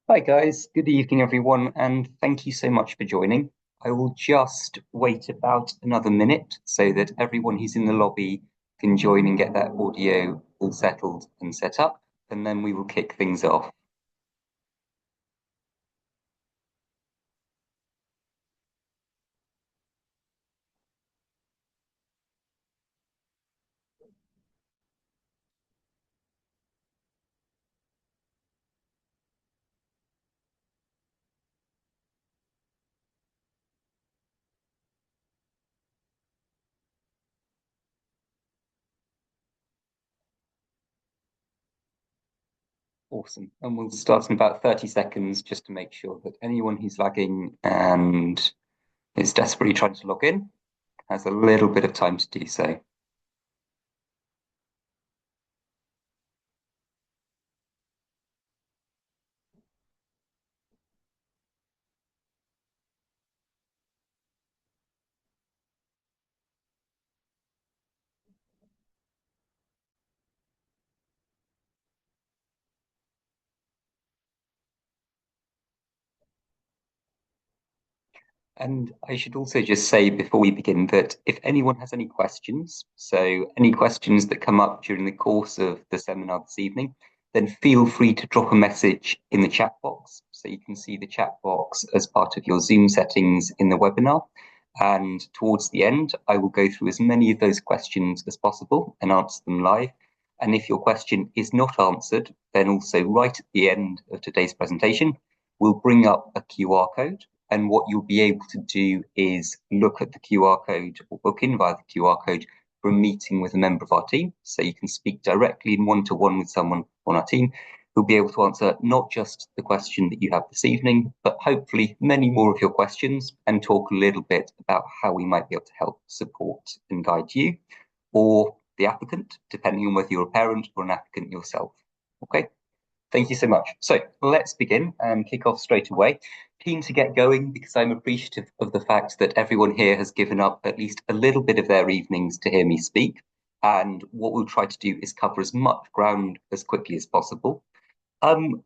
Hi guys, good evening everyone, and thank you so much for joining. I will just wait about another minute so that everyone who's in the lobby can join and get their audio all settled and set up, and then we will kick things off. Awesome. And we'll start in about 30 seconds just to make sure that anyone who's lagging and is desperately trying to log in has a little bit of time to do so. And I should also just say before we begin that if anyone has any questions, so any questions that come up during the course of the seminar this evening, then feel free to drop a message in the chat box. So you can see the chat box as part of your Zoom settings in the webinar. And towards the end, I will go through as many of those questions as possible and answer them live. And if your question is not answered, then also right at the end of today's presentation, we'll bring up a QR code, and what you'll be able to do is look at the QR code or book in via the QR code for a meeting with a member of our team. So you can speak directly in one-to-one with someone on our team who'll be able to answer not just the question that you have this evening, but hopefully many more of your questions, and talk a little bit about how we might be able to help support and guide you or the applicant, depending on whether you're a parent or an applicant yourself. Okay. Thank you so much. So let's begin and kick off straight away. Keen to get going because I'm appreciative of the fact that everyone here has given up at least a little bit of their evenings to hear me speak. And what we'll try to do is cover as much ground as quickly as possible. Um,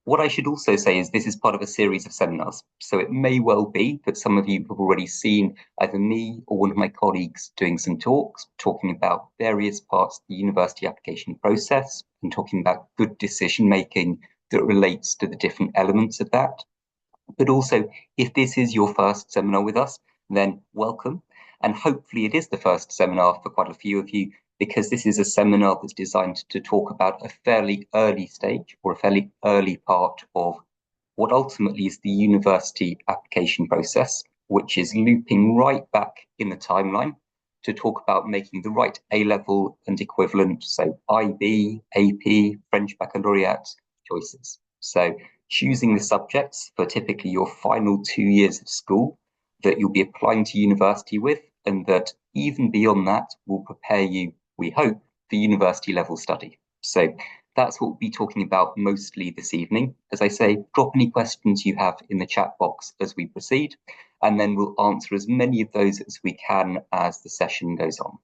what I should also say is this is part of a series of seminars. So it may well be that some of you have already seen either me or one of my colleagues doing some talks, talking about various parts of the university application process and talking about good decision making that relates to the different elements of that. But also, if this is your first seminar with us, then welcome. And hopefully it is the first seminar for quite a few of you, because this is a seminar that's designed to talk about a fairly early stage or a fairly early part of what ultimately is the university application process, which is looping right back in the timeline to talk about making the right A-level and equivalent, so IB, AP, French baccalaureate choices. So choosing the subjects for typically your final 2 years of school that you'll be applying to university with, and that even beyond that will prepare you, we hope, for university level study. So that's what we'll be talking about mostly this evening. As I say, drop any questions you have in the chat box as we proceed, and then we'll answer as many of those as we can as the session goes on.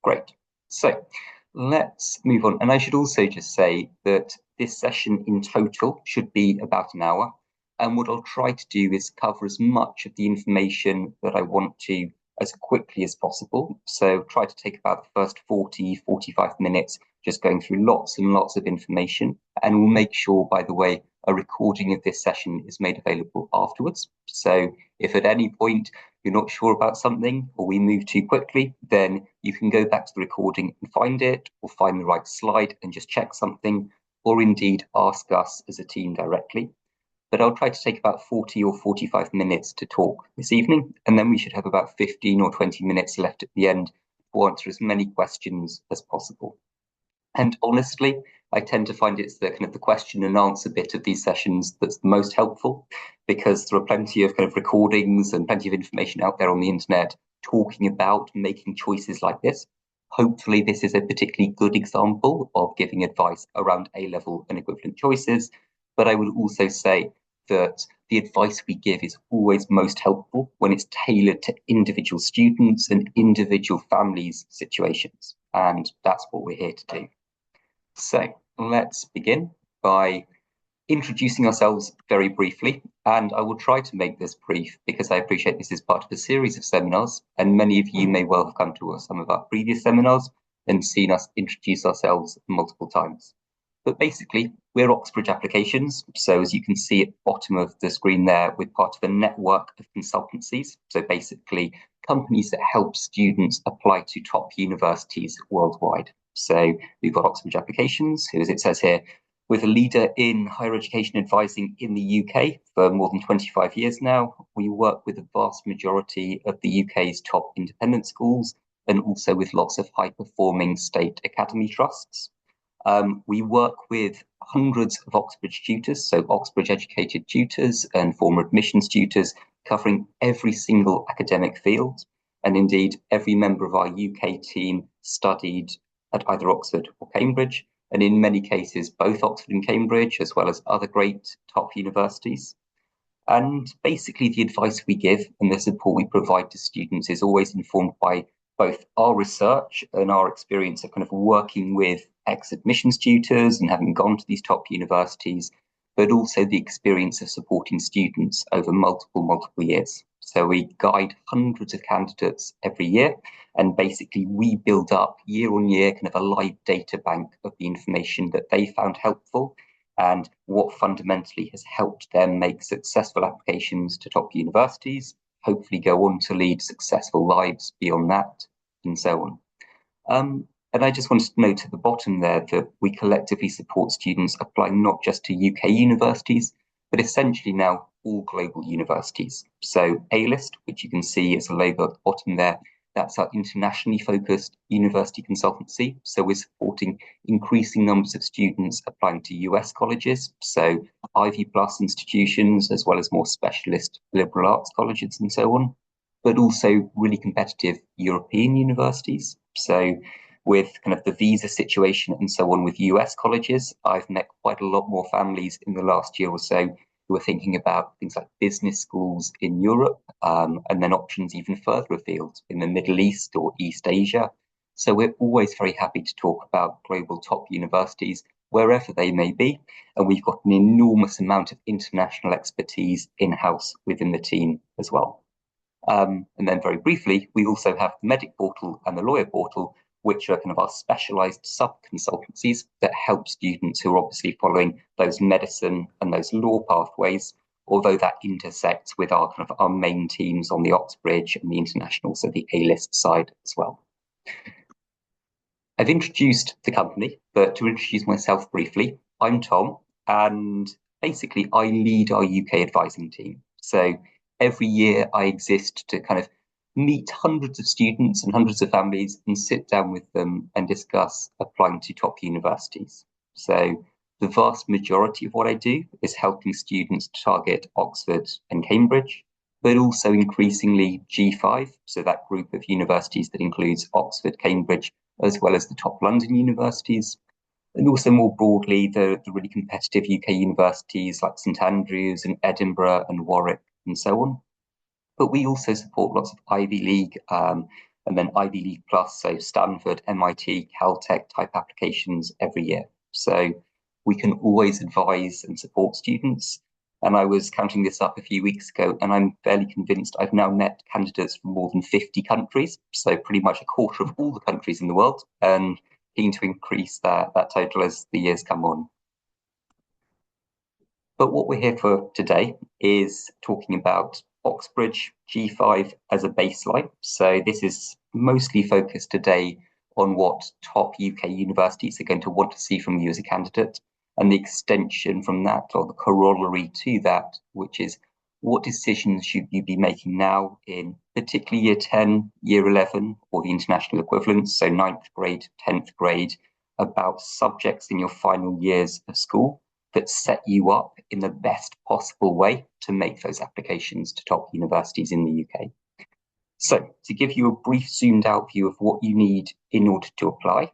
Great. So let's move on. And I should also just say that this session in total should be about an hour. And what I'll try to do is cover as much of the information that I want to as quickly as possible. So try to take about the first 40, 45 minutes just going through lots and lots of information. And we'll make sure, by the way, a recording of this session is made available afterwards. So if at any point you're not sure about something or we move too quickly, then you can go back to the recording and find it, or find the right slide and just check something, or indeed ask us as a team directly. But I'll try to take about 40 or 45 minutes to talk this evening, and then we should have about 15 or 20 minutes left at the end to answer as many questions as possible. And honestly, I tend to find it's the kind of the question and answer bit of these sessions that's the most helpful, because there are plenty of kind of recordings and plenty of information out there on the internet talking about making choices like this. Hopefully, this is a particularly good example of giving advice around A-level and equivalent choices. But I would also say that the advice we give is always most helpful when it's tailored to individual students and individual families' situations. And that's what we're here to do. So let's begin by introducing ourselves very briefly, and I will try to make this brief because I appreciate this is part of a series of seminars, and many of you may well have come to some of our previous seminars and seen us introduce ourselves multiple times. But basically, we're Oxbridge Applications. So as you can see at the bottom of the screen there, we're part of a network of consultancies. So basically, companies that help students apply to top universities worldwide. So we've got Oxbridge Applications, who, as it says here, we're a leader in higher education advising in the UK for more than 25 years now. We work with the vast majority of the UK's top independent schools and also with lots of high-performing state academy trusts. We work with hundreds of Oxbridge tutors, so Oxbridge educated tutors and former admissions tutors, covering every single academic field. And indeed, every member of our UK team studied at either Oxford or Cambridge, and in many cases, both Oxford and Cambridge, as well as other great top universities. And basically, the advice we give and the support we provide to students is always informed by both our research and our experience of kind of working with ex-admissions tutors and having gone to these top universities, but also the experience of supporting students over multiple years. So we guide hundreds of candidates every year, and basically we build up year on year kind of a live data bank of the information that they found helpful and what fundamentally has helped them make successful applications to top universities, hopefully go on to lead successful lives beyond that, and so on. And I just wanted to note at the bottom there that we collectively support students applying not just to UK universities, but essentially now all global universities. So A-List, which you can see as a logo at the bottom there, that's our internationally focused university consultancy. So we're supporting increasing numbers of students applying to US colleges, so Ivy Plus institutions, as well as more specialist liberal arts colleges and so on, but also really competitive European universities. So with kind of the visa situation and so on with US colleges, I've met quite a lot more families in the last year or so who are thinking about things like business schools in Europe, and then options even further afield in the Middle East or East Asia. So we're always very happy to talk about global top universities, wherever they may be. And we've got an enormous amount of international expertise in-house within the team as well. And then very briefly, we also have the Medic Portal and the Lawyer Portal, which are kind of our specialized sub-consultancies that help students who are obviously following those medicine and those law pathways, although that intersects with our kind of our main teams on the Oxbridge and the international, so the A-List side as well. I've introduced the company, but to introduce myself briefly, I'm Tom, and basically I lead our UK advising team. So every year I exist to kind of meet hundreds of students and hundreds of families and sit down with them and discuss applying to top universities. So the vast majority of what I do is helping students target Oxford and Cambridge, but also increasingly G5, so that group of universities that includes Oxford, Cambridge, as well as the top London universities, and also more broadly, the really competitive UK universities like St Andrews and Edinburgh and Warwick and so on. But we also support lots of Ivy League and then Ivy League Plus, so Stanford, MIT, Caltech type applications every year. So we can always advise and support students. And I was counting this up a few weeks ago, and I'm fairly convinced I've now met candidates from more than 50 countries, so pretty much a quarter of all the countries in the world, and keen to increase that total as the years come on. But what we're here for today is talking about Oxbridge G5 as a baseline. So this is mostly focused today on what top UK universities are going to want to see from you as a candidate, and the extension from that, or the corollary to that, which is what decisions should you be making now in particularly year 10, year 11, or the international equivalents, so 9th grade, 10th grade, about subjects in your final years of school that set you up in the best possible way to make those applications to top universities in the UK. So to give you a brief zoomed out view of what you need in order to apply,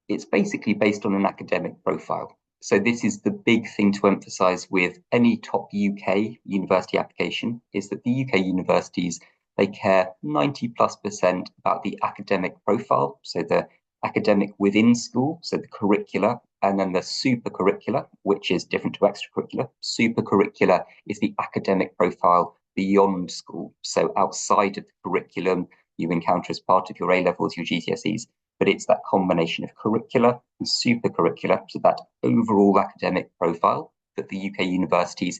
it's basically based on an academic profile. So this is the big thing to emphasize with any top UK university application, is that the UK universities, they care 90+% about the academic profile, so the academic within school, so the curricula And then the supercurricular, which is different to extracurricular. Supercurricular is the academic profile beyond school. So outside of the curriculum you encounter as part of your A-levels, your GCSEs, but it's that combination of curricular and supercurricular, so that overall academic profile that the UK universities,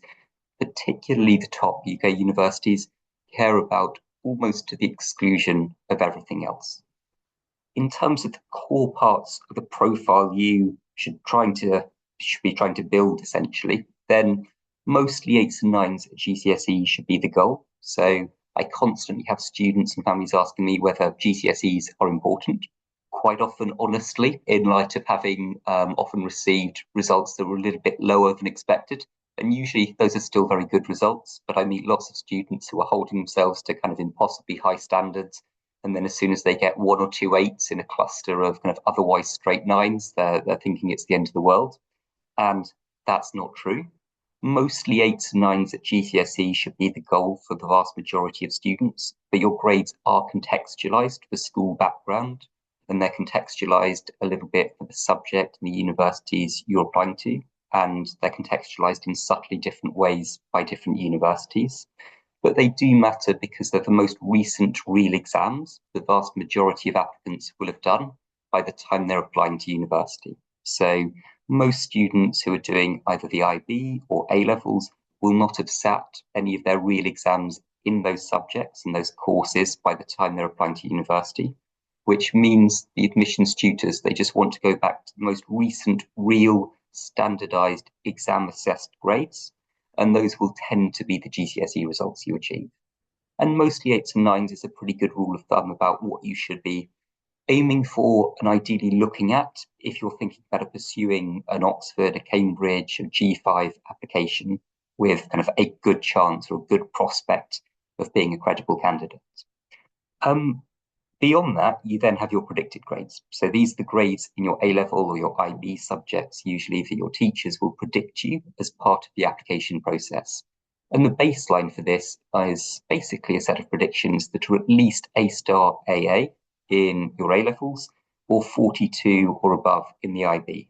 particularly the top UK universities, care about almost to the exclusion of everything else. In terms of the core parts of the profile you should be trying to build, essentially, then mostly 8s and 9s at GCSE should be the goal. So I constantly have students and families asking me whether GCSEs are important. Quite often, honestly, in light of having often received results that were a little bit lower than expected. And usually those are still very good results, but I meet lots of students who are holding themselves to kind of impossibly high standards. And then as soon as they get 1 or 2 8s in a cluster of kind of otherwise straight 9s, they're thinking it's the end of the world. And that's not true. Mostly 8s and 9s at GCSE should be the goal for the vast majority of students, but your grades are contextualized for school background, and they're contextualized a little bit for the subject and the universities you're applying to, and they're contextualized in subtly different ways by different universities. But they do matter because they're the most recent real exams the vast majority of applicants will have done by the time they're applying to university. So most students who are doing either the IB or A-levels will not have sat any of their real exams in those subjects and those courses by the time they're applying to university, which means the admissions tutors, they just want to go back to the most recent real standardized exam assessed grades, and those will tend to be the GCSE results you achieve. And mostly 8s and 9s is a pretty good rule of thumb about what you should be aiming for and ideally looking at if you're thinking about pursuing an Oxford, a Cambridge, a G5 application with kind of a good chance or a good prospect of being a credible candidate. Beyond that, you then have your predicted grades. So these are the grades in your A-level or your IB subjects, usually that your teachers will predict you as part of the application process. And the baseline for this is basically a set of predictions that are at least A star AA in your A-levels or 42 or above in the IB.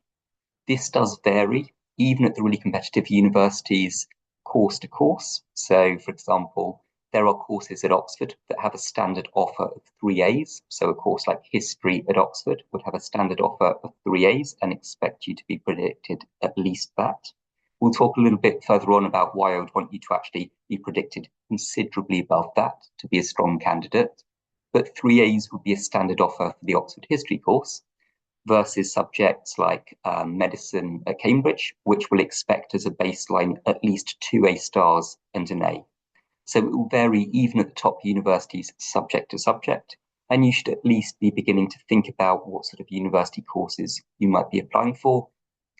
This does vary, even at the really competitive universities, course to course. So, for example, there are courses at Oxford that have a standard offer of 3 A's. So a course like history at Oxford would have a standard offer of 3 A's and expect you to be predicted at least that. We'll talk a little bit further on about why I would want you to actually be predicted considerably above that to be a strong candidate. But 3 A's would be a standard offer for the Oxford history course versus subjects like medicine at Cambridge, which will expect as a baseline at least 2 A stars and an A. So it will vary even at the top universities, subject to subject, and you should at least be beginning to think about what sort of university courses you might be applying for,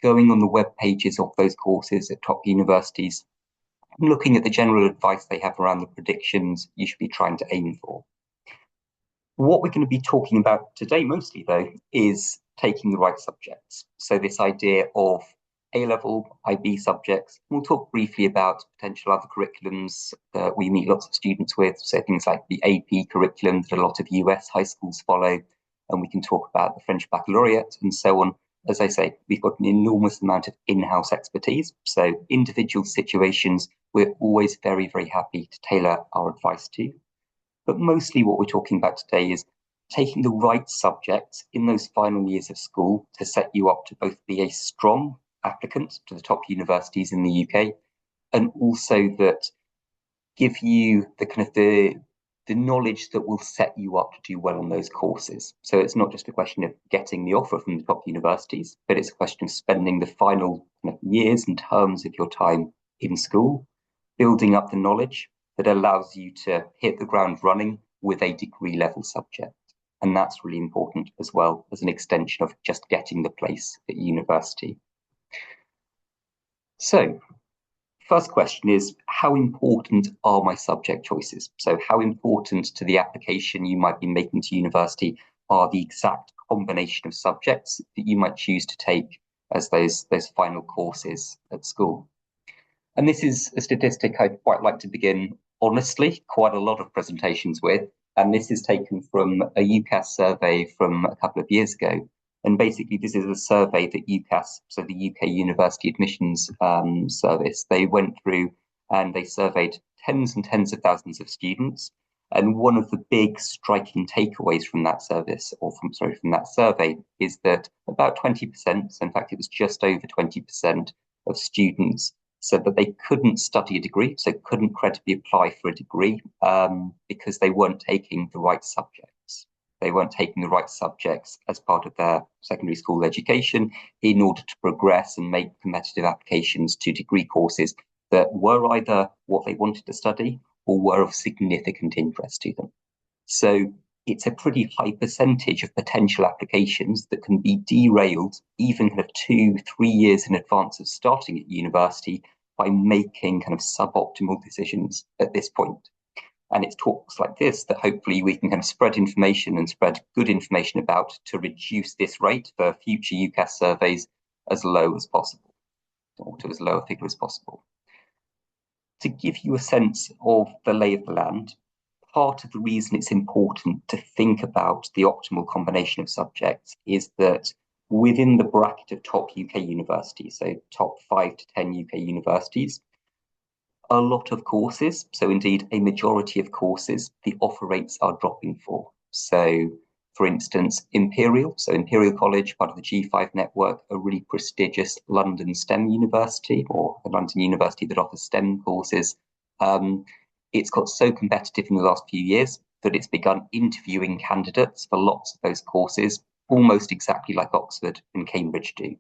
going on the web pages of those courses at top universities, and looking at the general advice they have around the predictions you should be trying to aim for. What we're going to be talking about today mostly, though, is taking the right subjects. So this idea of A-level, IB subjects. We'll talk briefly about potential other curriculums that we meet lots of students with, so things like the AP curriculum that a lot of US high schools follow, and we can talk about the French baccalaureate and so on. As I say, we've got an enormous amount of in-house expertise, so individual situations we're always very, very happy to tailor our advice to. But mostly what we're talking about today is taking the right subjects in those final years of school to set you up to both be a strong applicant to the top universities in the UK, and also that give you the kind of the knowledge that will set you up to do well on those courses. So it's not just a question of getting the offer from the top universities, but it's a question of spending the final kind of years and terms of your time in school, building up the knowledge that allows you to hit the ground running with a degree level subject. And that's really important as well as an extension of just getting the place at university. So, first question is, how important are my subject choices? So how important to the application you might be making to university are the exact combination of subjects that you might choose to take as those final courses at school? And this is a statistic I'd quite like to begin honestly quite a lot of presentations with. And this is taken from a UCAS survey from a couple of years ago. And basically, this is a survey that UCAS, so the UK University Admissions Service, they went through and they surveyed tens and tens of thousands of students. And one of the big striking takeaways from that service, from that survey, is that about 20%, so in fact, it was just over 20% of students said that they couldn't study a degree, so couldn't credibly apply for a degree because they weren't taking the right subjects. They weren't taking the right subjects as part of their secondary school education in order to progress and make competitive applications to degree courses that were either what they wanted to study or were of significant interest to them. So it's a pretty high percentage of potential applications that can be derailed even kind of 2-3 years in advance of starting at university by making kind of suboptimal decisions at this point. And it's talks like this that hopefully we can kind of spread information and spread good information about to reduce this rate for future UCAS surveys as low as possible, or to as low a figure as possible. To give you a sense of the lay of the land, part of the reason it's important to think about the optimal combination of subjects is that within the bracket of top UK universities, so top 5 to 10 UK universities, a lot of courses, so indeed a majority of courses, the offer rates are dropping for. So, for instance, Imperial College, part of the G5 network, a really prestigious London STEM university, or a London university that offers STEM courses. It's got so competitive in the last few years that it's begun interviewing candidates for lots of those courses, almost exactly like Oxford and Cambridge do.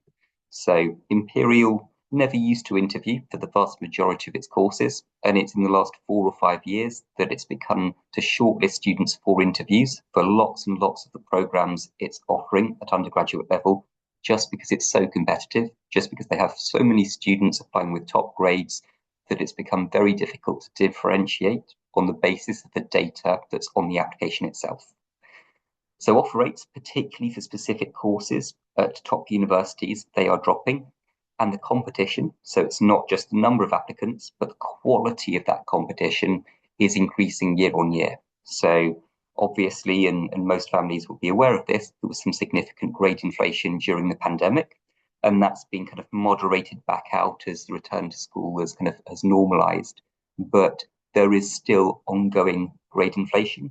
So Imperial never used to interview for the vast majority of its courses, and it's in the last 4 or 5 years that it's begun to shortlist students for interviews for lots and lots of the programs it's offering at undergraduate level, just because it's so competitive, just because they have so many students applying with top grades, that it's become very difficult to differentiate on the basis of the data that's on the application itself. So offer rates, particularly for specific courses at top universities, they are dropping. And the competition, so it's not just the number of applicants, but the quality of that competition is increasing year on year. So obviously, and most families will be aware of this, there was some significant grade inflation during the pandemic, and that's been kind of moderated back out as the return to school has normalized. But there is still ongoing grade inflation.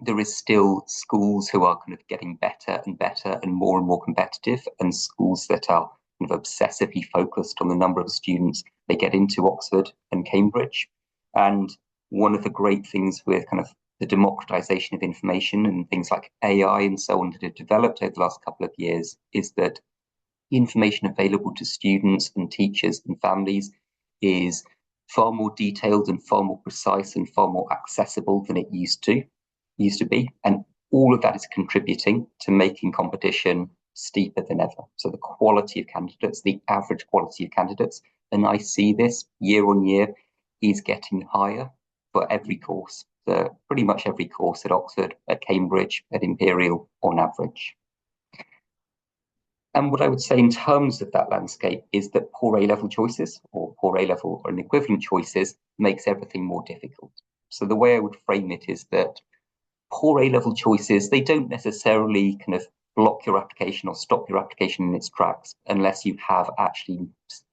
There is still schools who are kind of getting better and better and more competitive, and schools that are kind of obsessively focused on the number of students they get into Oxford and Cambridge. And one of the great things with kind of the democratization of information and things like AI and so on that have developed over the last couple of years is that information available to students and teachers and families is far more detailed and far more precise and far more accessible than it used to be. And all of that is contributing to making competition steeper than ever. So the quality of candidates, the average quality of candidates, and I see this year on year, is getting higher for every course. So pretty much every course at Oxford, at Cambridge, at Imperial on average. And what I would say in terms of that landscape is that poor A-level choices, or poor A-level or an equivalent choices, makes everything more difficult. So the way I would frame it is that poor A-level choices, they don't necessarily kind of block your application or stop your application in its tracks unless you have actually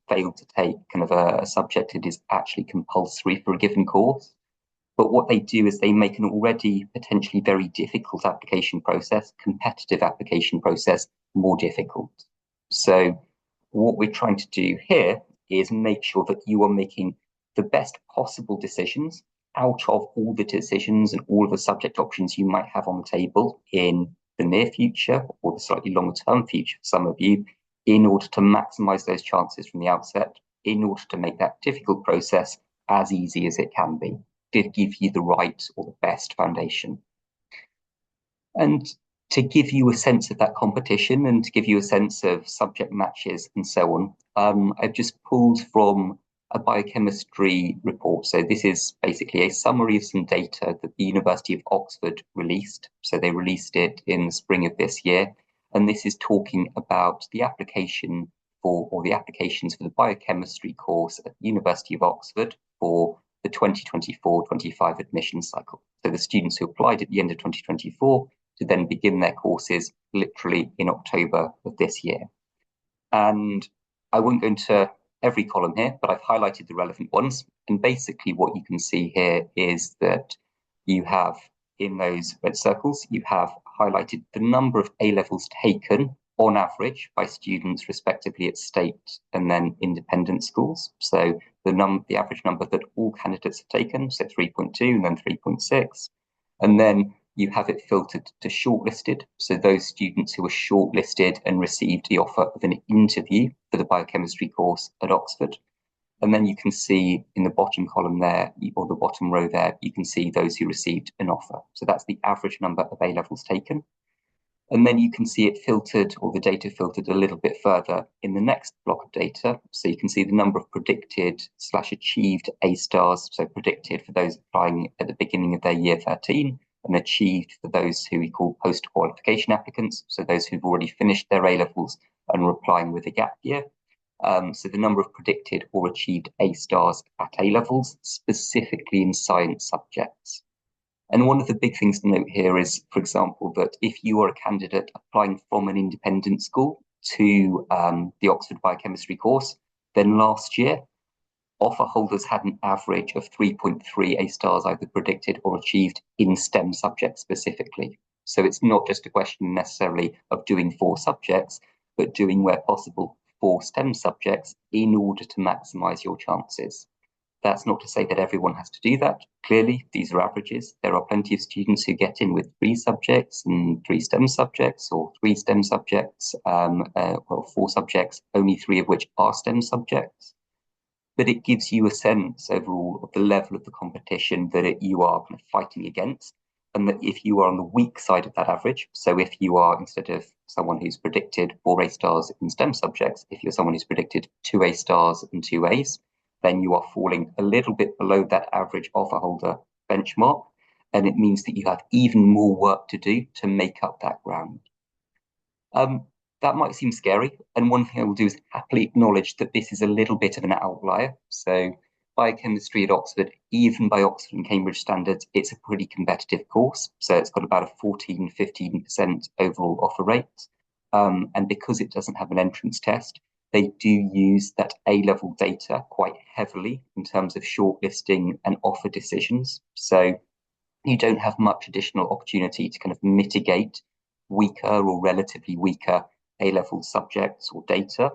failed to take kind of a subject that is actually compulsory for a given course. But what they do is they make an already potentially very difficult application process, competitive application process, more difficult. So what we're trying to do here is make sure that you are making the best possible decisions out of all the decisions and all of the subject options you might have on the table in the near future or the slightly longer term future for some of you, in order to maximize those chances from the outset, in order to make that difficult process as easy as it can be, to give you the right or the best foundation. And to give you a sense of that competition and to give you a sense of subject matches and so on, I've just pulled from a biochemistry report. So this is basically a summary of some data that the University of Oxford released. So they released it in the spring of this year. And this is talking about the application for, or the applications for the biochemistry course at the University of Oxford for the 2024-25 admission cycle. So the students who applied at the end of 2024 to then begin their courses literally in October of this year. And I won't go into every column here, but I've highlighted the relevant ones. And basically what you can see here is that you have, in those red circles, you have highlighted the number of A-levels taken on average by students respectively at state and then independent schools. So the average number that all candidates have taken, so 3.2 and then 3.6. And then you have it filtered to shortlisted. So those students who were shortlisted and received the offer of an interview for the biochemistry course at Oxford. And then you can see in the bottom column there, or the bottom row there, you can see those who received an offer. So that's the average number of A-levels taken. And then you can see it filtered, or the data filtered a little bit further in the next block of data. So you can see the number of predicted/achieved A stars, so predicted for those applying at the beginning of their year 13, and achieved for those who we call post-qualification applicants, so those who've already finished their A-levels and are applying with a gap year. So the number of predicted or achieved A stars at A-levels, specifically in science subjects. And one of the big things to note here is, for example, that if you are a candidate applying from an independent school to the Oxford Biochemistry course, then last year, offer holders had an average of 3.3 A stars either predicted or achieved in STEM subjects specifically. So it's not just a question necessarily of doing 4 subjects, but doing where possible 4 STEM subjects in order to maximize your chances. That's not to say that everyone has to do that. Clearly, these are averages. There are plenty of students who get in with 3 subjects and 3 STEM subjects, or 3 STEM subjects, 4 subjects, only 3 of which are STEM subjects. But it gives you a sense overall of the level of the competition that you are kind of fighting against. And that if you are on the weak side of that average, so if you are, instead of someone who's predicted 4 A stars in STEM subjects, if you're someone who's predicted 2 A stars and 2 A's, then you are falling a little bit below that average offer holder benchmark. And it means that you have even more work to do to make up that ground. That might seem scary. And one thing I will do is happily acknowledge that this is a little bit of an outlier. So biochemistry at Oxford, even by Oxford and Cambridge standards, it's a pretty competitive course. So it's got about a 14-15% overall offer rate. And because it doesn't have an entrance test, they do use that A-level data quite heavily in terms of shortlisting and offer decisions. So you don't have much additional opportunity to kind of mitigate weaker or relatively weaker A-level subjects or data.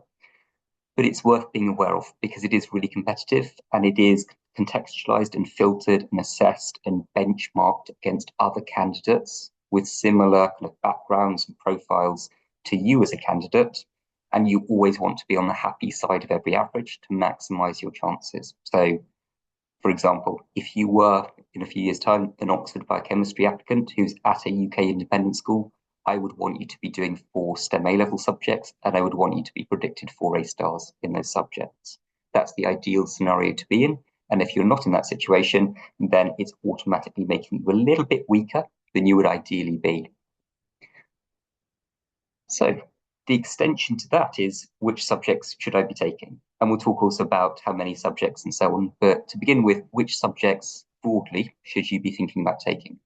But it's worth being aware of because it is really competitive and it is contextualized and filtered and assessed and benchmarked against other candidates with similar kind of backgrounds and profiles to you as a candidate. And you always want to be on the happy side of every average to maximize your chances. So, for example, if you were in a few years' time an Oxford biochemistry applicant who's at a UK independent school, I would want you to be doing 4 STEM A-level subjects, and I would want you to be predicted 4 A stars in those subjects. That's the ideal scenario to be in. And if you're not in that situation, then it's automatically making you a little bit weaker than you would ideally be. So the extension to that is, which subjects should I be taking? And we'll talk also about how many subjects and so on. But to begin with, which subjects broadly should you be thinking about taking?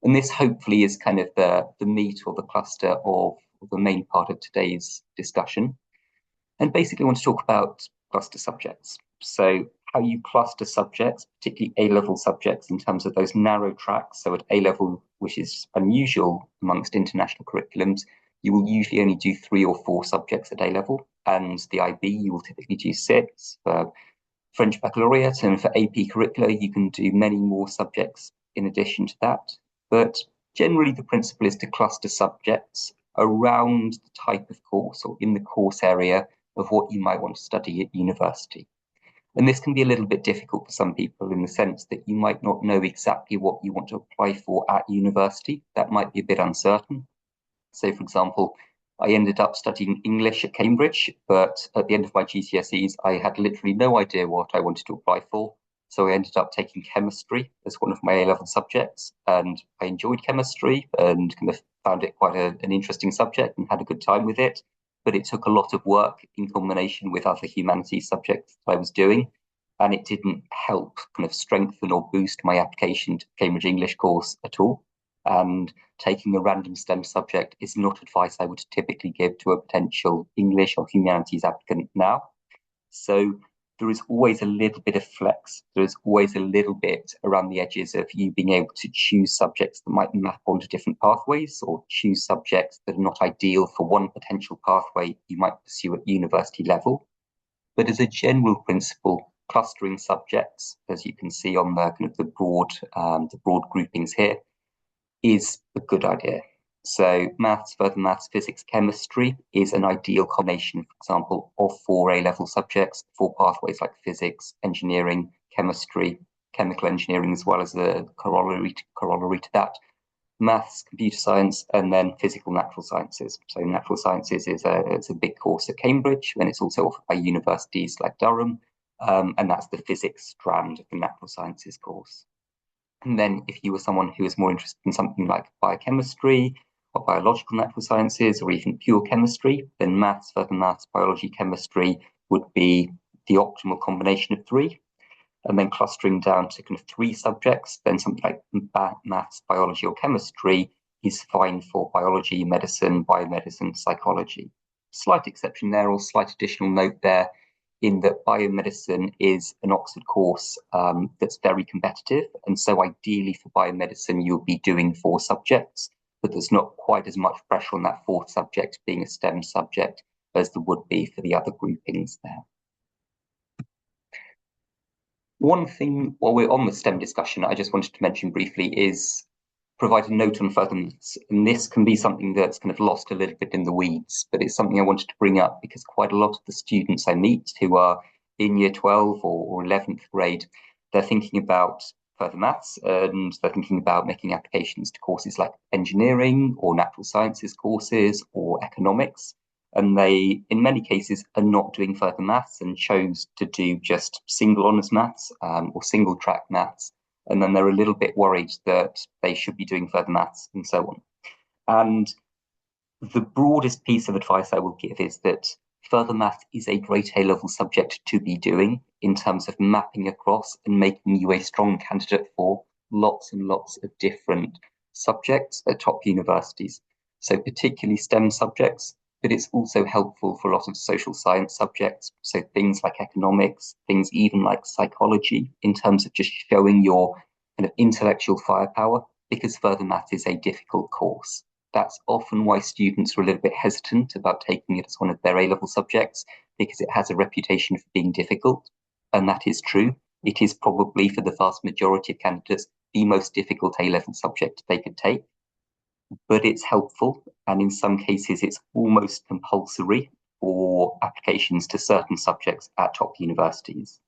And this hopefully is kind of the meat or the cluster of the main part of today's discussion. And basically I want to talk about cluster subjects. So how you cluster subjects, particularly A-level subjects, in terms of those narrow tracks. So at A-level, which is unusual amongst international curriculums, you will usually only do 3 or 4 subjects at A-level. And the IB, you will typically do 6. For French baccalaureate and for AP curricula, you can do many more subjects in addition to that. But generally, the principle is to cluster subjects around the type of course or in the course area of what you might want to study at university. And this can be a little bit difficult for some people in the sense that you might not know exactly what you want to apply for at university. That might be a bit uncertain. So, for example, I ended up studying English at Cambridge, but at the end of my GCSEs, I had literally no idea what I wanted to apply for. So I ended up taking chemistry as one of my A-level subjects, and I enjoyed chemistry and kind of found it quite an interesting subject and had a good time with it. But it took a lot of work in combination with other humanities subjects that I was doing, and it didn't help kind of strengthen or boost my application to the Cambridge English course at all. and taking a random STEM subject is not advice I would typically give to a potential English or humanities applicant now. So there is always a little bit of flex. There is always a little bit around the edges of you being able to choose subjects that might map onto different pathways, or choose subjects that are not ideal for one potential pathway you might pursue at university level. But as a general principle, clustering subjects, as you can see on the kind of the broad groupings here, is a good idea. So maths, further maths, physics, chemistry is an ideal combination, for example, of 4 A-level subjects, 4 pathways like physics, engineering, chemistry, chemical engineering, as well as the corollary to that, maths, computer science, and then physical natural sciences. So natural sciences is it's a big course at Cambridge, and it's also offered by universities like Durham, and that's the physics strand of the natural sciences course. And then if you were someone who is more interested in something like biochemistry or biological natural sciences or even pure chemistry, then maths, further maths, biology, chemistry would be the optimal combination of 3. And then clustering down to kind of 3 subjects, then something like maths, biology, or chemistry is fine for biology, medicine, biomedicine, psychology. Slight exception there, or slight additional note there, in that biomedicine is an Oxford course that's very competitive. And so ideally for biomedicine, you'll be doing 4 subjects, but there's not quite as much pressure on that 4th subject being a STEM subject as there would be for the other groupings there. One thing, while we're on the STEM discussion, I just wanted to mention briefly is provide a note on further maths. And this can be something that's kind of lost a little bit in the weeds, but it's something I wanted to bring up because quite a lot of the students I meet who are in year 12 or 11th grade, they're thinking about further maths, and they're thinking about making applications to courses like engineering or natural sciences courses or economics. And they, in many cases, are not doing further maths and chose to do just single honours maths or single track maths. And then they're a little bit worried that they should be doing further maths and so on. And the broadest piece of advice I will give is that further maths is a great A-level subject to be doing in terms of mapping across and making you a strong candidate for lots and lots of different subjects at top universities. So particularly STEM subjects, but it's also helpful for a lot of social science subjects. So things like economics, things even like psychology, in terms of just showing your kind of intellectual firepower, because further math is a difficult course. That's often why students are a little bit hesitant about taking it as one of their A-level subjects, because it has a reputation for being difficult. And that is true. It is probably, for the vast majority of candidates, the most difficult A-level subject they could take. But it's helpful, and in some cases it's almost compulsory for applications to certain subjects at top universities.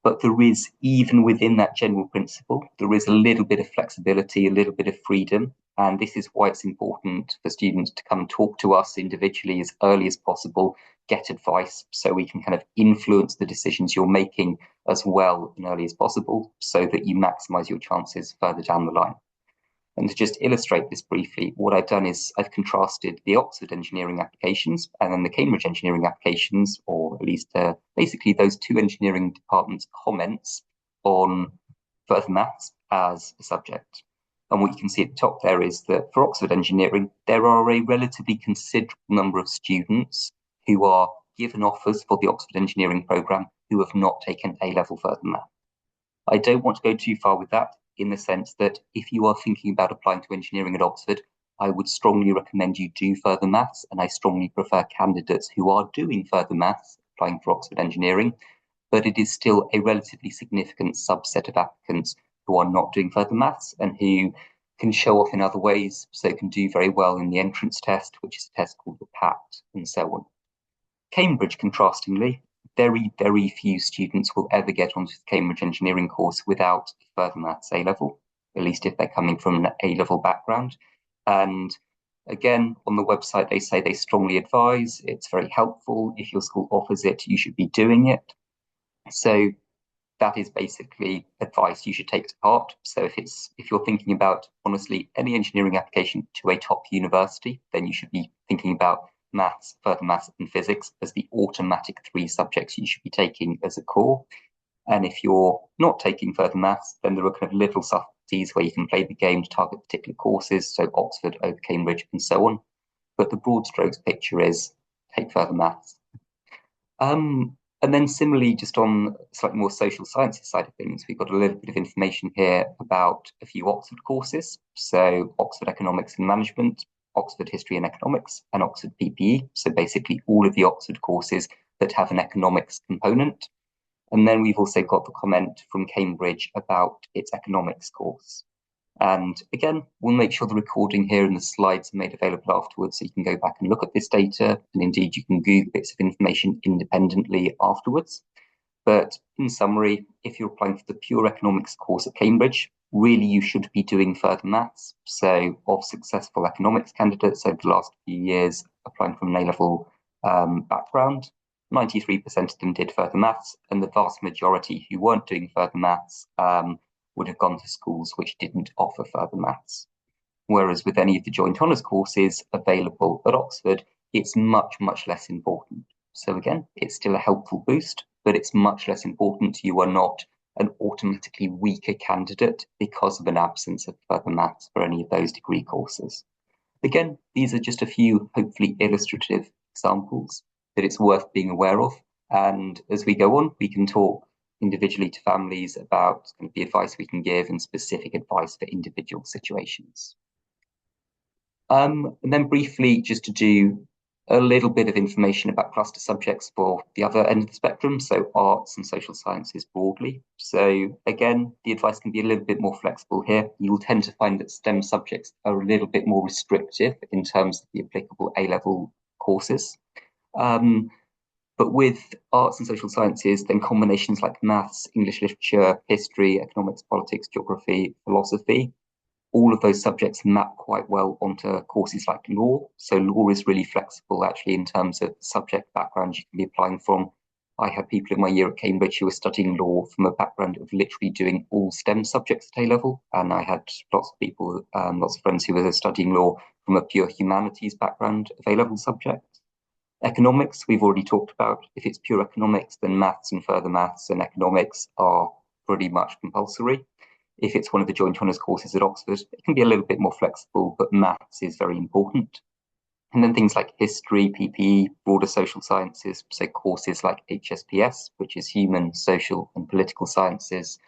But there is, even within that general principle, there is a little bit of flexibility, a little bit of freedom, and this is why it's important for students to come and talk to us individually as early as possible, get advice, so we can kind of influence the decisions you're making as well and early as possible, so that you maximize your chances further down the line. And to just illustrate this briefly, what I've done is I've contrasted the Oxford engineering applications and then the Cambridge engineering applications, or at least basically those 2 engineering departments' comments on further maths as a subject. And what you can see at the top there is that for Oxford engineering, there are a relatively considerable number of students who are given offers for the Oxford engineering programme who have not taken A-level further maths. I don't want to go too far with that, in the sense that if you are thinking about applying to engineering at Oxford, I would strongly recommend you do further maths, and I strongly prefer candidates who are doing further maths applying for Oxford engineering, but it is still a relatively significant subset of applicants who are not doing further maths and who can show off in other ways, so can do very well in the entrance test, which is a test called the PAT, and so on. Cambridge, contrastingly, very, very few students will ever get onto the Cambridge engineering course without further maths A-level, at least if they're coming from an A-level background. And again, on the website, they say they strongly advise, it's very helpful. If your school offers it, you should be doing it. So that is basically advice you should take to heart. So if you're thinking about, honestly, any engineering application to a top university, then you should be thinking about maths, further maths, and physics as the automatic 3 subjects you should be taking as a core. And if you're not taking further maths, then there are kind of universities where you can play the game to target particular courses, so Oxford over Cambridge and so on. But the broad strokes picture is take further maths. And then similarly, just on slightly more social sciences side of things, we've got a little bit of information here about a few Oxford courses. So Oxford Economics and Management, Oxford History and Economics, and Oxford PPE. So basically all of the Oxford courses that have an economics component. And then we've also got the comment from Cambridge about its economics course. And again, we'll make sure the recording here and the slides are made available afterwards, so you can go back and look at this data, and indeed you can Google bits of information independently afterwards. But in summary, if you're applying for the pure economics course at Cambridge, really you should be doing further maths. So of successful economics candidates over the last few years applying from an A-level background, 93% of them did further maths, and the vast majority who weren't doing further maths would have gone to schools which didn't offer further maths. Whereas with any of the joint honours courses available at Oxford, it's much, much less important. So again, it's still a helpful boost, but it's much less important. You are not an automatically weaker candidate because of an absence of further maths for any of those degree courses. Again, these are just a few hopefully illustrative examples that it's worth being aware of. And as we go on, we can talk individually to families about the advice we can give and specific advice for individual situations. And then briefly, just to do a little bit of information about cluster subjects for the other end of the spectrum, so arts and social sciences broadly. So again, the advice can be a little bit more flexible here. You will tend to find that STEM subjects are a little bit more restrictive in terms of the applicable A-level courses. But with arts and social sciences, then combinations like maths, English literature, history, economics, politics, geography, philosophy, all of those subjects map quite well onto courses like law. So law is really flexible actually in terms of subject background you can be applying from. I had people in my year at Cambridge who were studying law from a background of literally doing all STEM subjects at A-level. And I had lots of people, lots of friends who were studying law from a pure humanities background of A-level subjects. Economics, we've already talked about. If it's pure economics, then maths and further maths and economics are pretty much compulsory. If it's one of the joint honours courses at Oxford, it can be a little bit more flexible, but maths is very important. And then things like history, PPE, broader social sciences, so courses like HSPS, which is Human, Social and Political Sciences,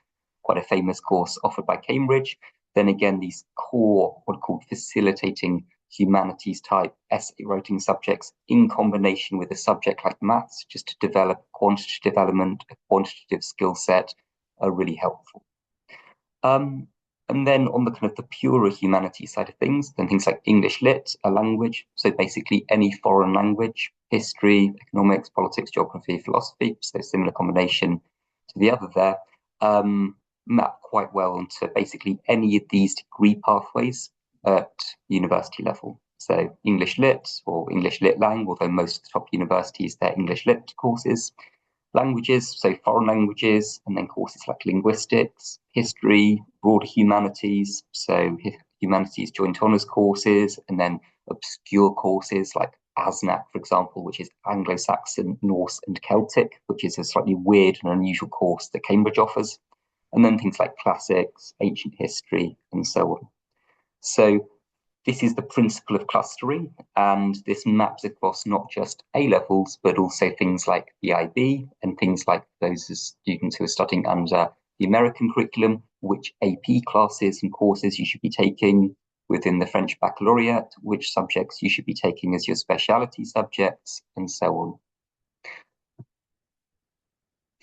quite a famous course offered by Cambridge. Then again, these core, what are called facilitating humanities type essay writing subjects in combination with a subject like maths, just to develop quantitative element, a quantitative skill set, are really helpful. And then on the kind of the purer humanities side of things, then things like English lit, a language, so basically any foreign language, history, economics, politics, geography, philosophy, so similar combination to the other there, map quite well onto basically any of these degree pathways at university level. So English lit or English lit lang, although most of the top universities, they're English lit courses. Languages, so foreign languages, and then courses like linguistics, history, broader humanities, so humanities joint honours courses, and then obscure courses like ASNAC, for example, which is Anglo-Saxon, Norse and Celtic, which is a slightly weird and unusual course that Cambridge offers, and then things like classics, ancient history, and so on. So this is the principle of clustering, and this maps across not just A-levels, but also things like the IB and things like those students who are studying under the American curriculum, which AP classes and courses you should be taking within the French baccalaureate, which subjects you should be taking as your specialty subjects, and so on.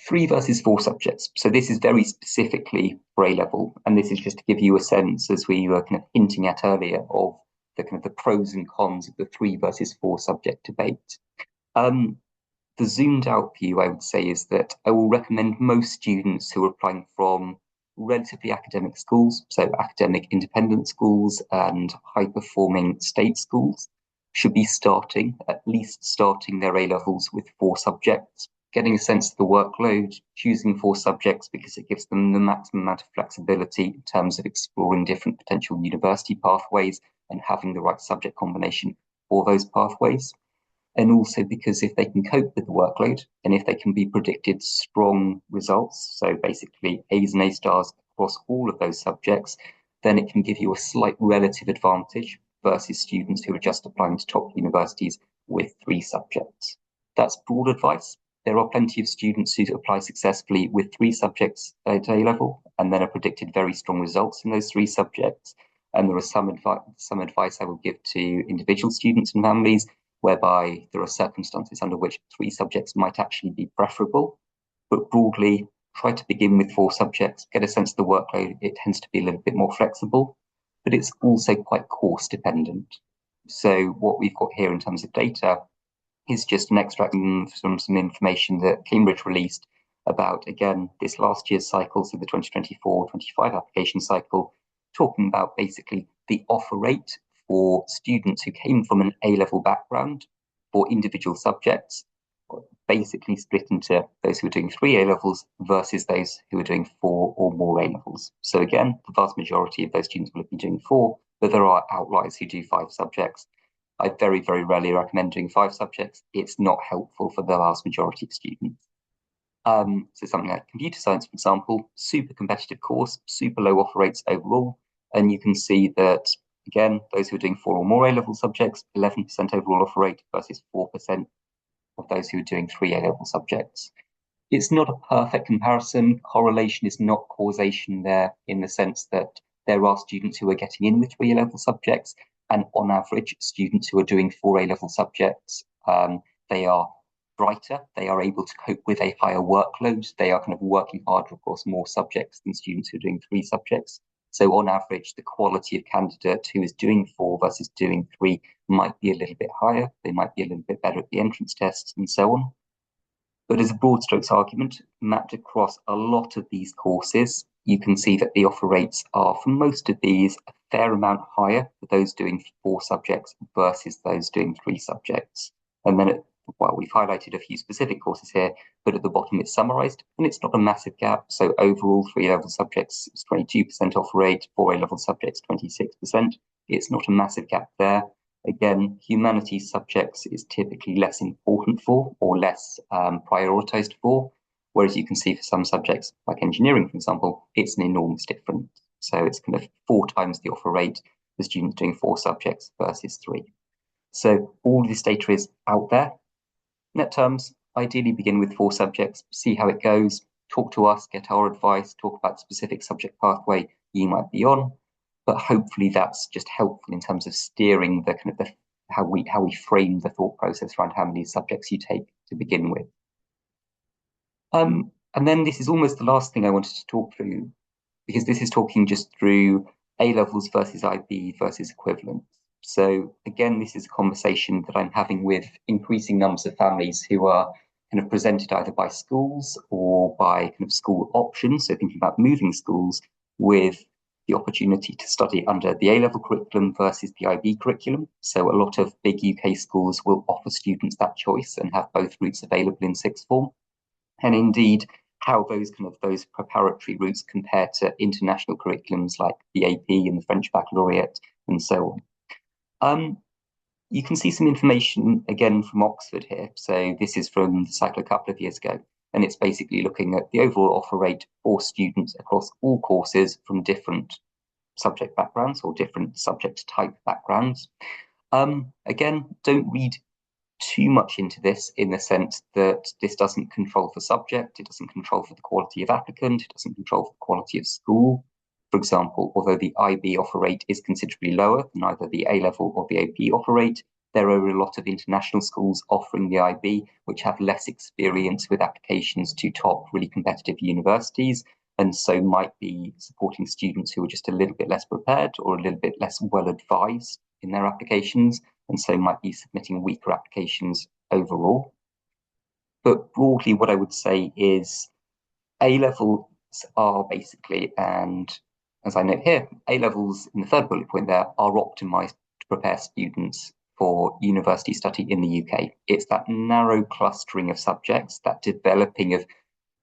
3 versus 4 subjects. So this is very specifically for A-level, and this is just to give you a sense, as we were kind of hinting at earlier, of the kind of the pros and cons of the 3 versus 4 subject debate. The zoomed out view, I would say, is that I will recommend most students who are applying from relatively academic schools, so academic independent schools and high-performing state schools, should be at least starting their A-levels with 4 subjects, getting a sense of the workload, choosing 4 subjects because it gives them the maximum amount of flexibility in terms of exploring different potential university pathways and having the right subject combination for those pathways. And also because if they can cope with the workload and if they can be predicted strong results, so basically A's and A stars across all of those subjects, then it can give you a slight relative advantage versus students who are just applying to top universities with 3 subjects. That's broad advice. There are plenty of students who apply successfully with 3 subjects at A-level and then are predicted very strong results in those 3 subjects. And there are some advice I will give to individual students and families whereby there are circumstances under which 3 subjects might actually be preferable. But broadly, try to begin with 4 subjects, get a sense of the workload. It tends to be a little bit more flexible, but it's also quite course dependent. So what we've got here in terms of data is just an extract from some information that Cambridge released about, again, this last year's cycle, so the 2024-25 application cycle, talking about basically the offer rate for students who came from an A-level background for individual subjects, basically split into those who are doing 3 A-levels versus those who are doing 4 or more A-levels. So again, the vast majority of those students will have been doing 4, but there are outliers who do 5 subjects. I very, very rarely recommend doing 5 subjects. It's not helpful for the vast majority of students. So something like computer science, for example, super competitive course, super low offer rates overall. And you can see that, again, those who are doing 4 or more A-level subjects, 11% overall offer rate versus 4% of those who are doing 3 A-level subjects. It's not a perfect comparison. Correlation is not causation there in the sense that there are students who are getting in with 3 A-level subjects, and on average, students who are doing 4 A-level subjects, they are brighter, they are able to cope with a higher workload, they are kind of working harder across more subjects than students who are doing 3 subjects. So on average, the quality of candidate who is doing 4 versus doing 3 might be a little bit higher, they might be a little bit better at the entrance tests and so on. But as a broad strokes argument, mapped across a lot of these courses, you can see that the offer rates are, for most of these, a fair amount higher for those doing 4 subjects versus those doing 3 subjects. And then, we've highlighted a few specific courses here, but at the bottom it's summarized, and it's not a massive gap. So overall, 3 A-level subjects is 22% offer rate, 4 A-level subjects, 26%. It's not a massive gap there. Again, humanities subjects is typically less important for or less prioritized for, whereas you can see for some subjects like engineering, for example, it's an enormous difference. So it's kind of 4 times the offer rate for students doing 4 subjects versus 3. So all this data is out there. Net terms, ideally begin with 4 subjects, see how it goes, talk to us, get our advice, talk about the specific subject pathway you might be on. But hopefully that's just helpful in terms of steering the kind of how we frame the thought process around how many subjects you take to begin with. And then this is almost the last thing I wanted to talk through, because this is talking just through A-levels versus IB versus equivalents. So again, this is a conversation that I'm having with increasing numbers of families who are kind of presented either by schools or by kind of school options, so thinking about moving schools, with the opportunity to study under the A-level curriculum versus the IB curriculum. So a lot of big UK schools will offer students that choice and have both routes available in sixth form. And indeed, how those preparatory routes compare to international curriculums like the AP and the French Baccalaureate and so on. You can see some information again from Oxford here. So this is from the cycle a couple of years ago, and it's basically looking at the overall offer rate for students across all courses from different subject backgrounds or different subject type backgrounds. Again, don't read too much into this in the sense that this doesn't control for subject, it doesn't control for the quality of applicant, it doesn't control for the quality of school. For example, although the IB offer rate is considerably lower than either the A-level or the AP offer rate, there are a lot of international schools offering the IB which have less experience with applications to top really competitive universities, and so might be supporting students who are just a little bit less prepared or a little bit less well advised in their applications, and so might be submitting weaker applications overall. But broadly, what I would say is A-levels are basically, and as I note here, A-levels in the third bullet point there are optimized to prepare students for university study in the UK. It's that narrow clustering of subjects, that developing of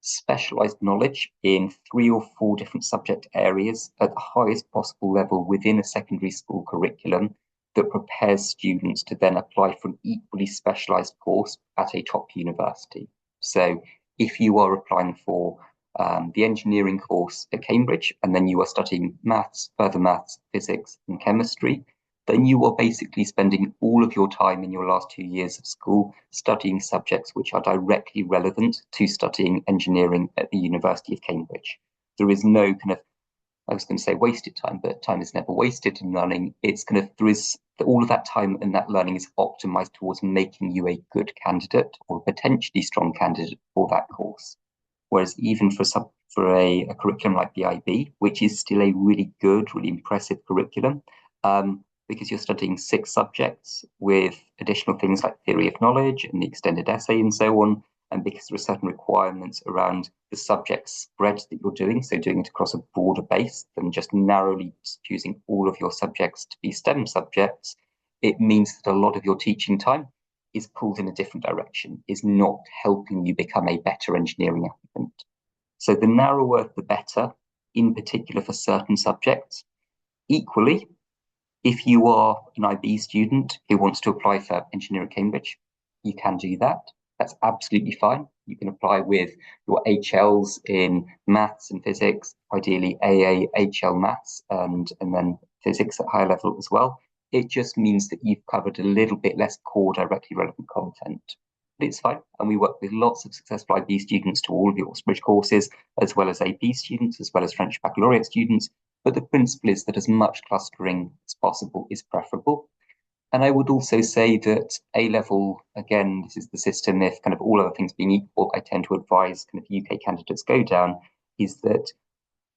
specialized knowledge in 3 or 4 different subject areas at the highest possible level within a secondary school curriculum that prepares students to then apply for an equally specialized course at a top university. So if you are applying for the engineering course at Cambridge, and then you are studying maths, further maths, physics, and chemistry, then you are basically spending all of your time in your last 2 years of school studying subjects which are directly relevant to studying engineering at the University of Cambridge. There is no kind of, I was going to say wasted time, but time is never wasted in learning. It's kind of, there is all of that time and that learning is optimized towards making you a good candidate or a potentially strong candidate for that course. Whereas even for a curriculum like the IB, which is still a really good, really impressive curriculum, because you're studying 6 subjects with additional things like theory of knowledge and the extended essay and so on, and because there are certain requirements around the subject spread that you're doing, so doing it across a broader base than just narrowly choosing all of your subjects to be STEM subjects, it means that a lot of your teaching time is pulled in a different direction, is not helping you become a better engineering applicant. So the narrower, the better, in particular for certain subjects. Equally, if you are an IB student who wants to apply for engineering at Cambridge, you can do that. That's absolutely fine. You can apply with your HLs in maths and physics, ideally AA, HL maths, and then physics at higher level as well. It just means that you've covered a little bit less core directly relevant content. But it's fine. And we work with lots of successful IB students to all of the Oxbridge courses, as well as AP students, as well as French baccalaureate students. But the principle is that as much clustering as possible is preferable. And I would also say that A-level, again, this is the system, if kind of all other things being equal, I tend to advise kind of UK candidates go down, is that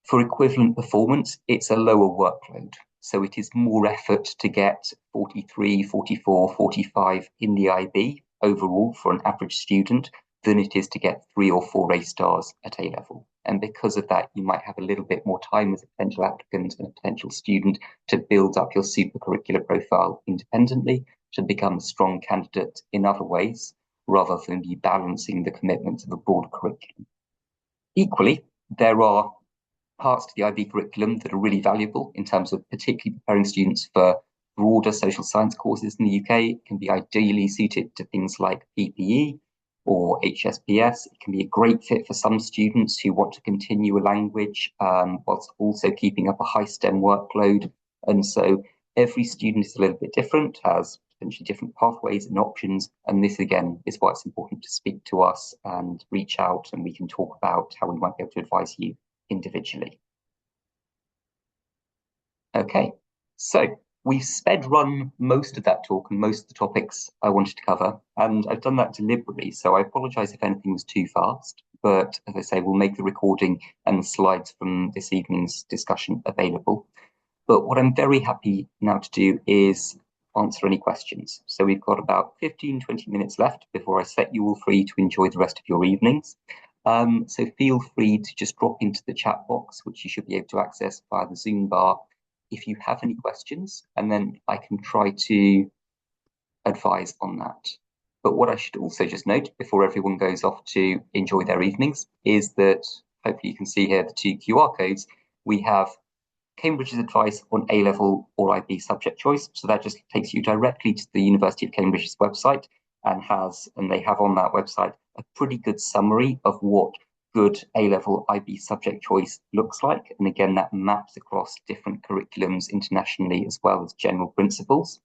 for equivalent performance, it's a lower workload. So it is more effort to get 43, 44, 45 in the IB overall for an average student than it is to get 3 or 4 A stars at A-level. And because of that, you might have a little bit more time as a potential applicant and a potential student to build up your supercurricular profile independently, to become a strong candidate in other ways, rather than be balancing the commitments of a broader curriculum. Equally, there are parts to the IB curriculum that are really valuable in terms of particularly preparing students for broader social science courses in the UK. It can be ideally suited to things like PPE or HSPS. It can be a great fit for some students who want to continue a language whilst also keeping up a high STEM workload. And so every student is a little bit different, has potentially different pathways and options. And this, again, is why it's important to speak to us and reach out, and we can talk about how we might be able to advise you individually. Okay, so we've sped run most of that talk and most of the topics I wanted to cover, and I've done that deliberately, so I apologise if anything was too fast, but as I say, we'll make the recording and the slides from this evening's discussion available. But what I'm very happy now to do is answer any questions. So we've got about 15-20 minutes left before I set you all free to enjoy the rest of your evenings. So feel free to just drop into the chat box, which you should be able to access via the Zoom bar, if you have any questions, and then I can try to advise on that. But what I should also just note before everyone goes off to enjoy their evenings is that, hopefully you can see here the 2 QR codes. We have Cambridge's advice on A-level or IB subject choice. So that just takes you directly to the University of Cambridge's website, and they have on that website a pretty good summary of what good A-level IB subject choice looks like. And again, that maps across different curriculums internationally as well as general principles.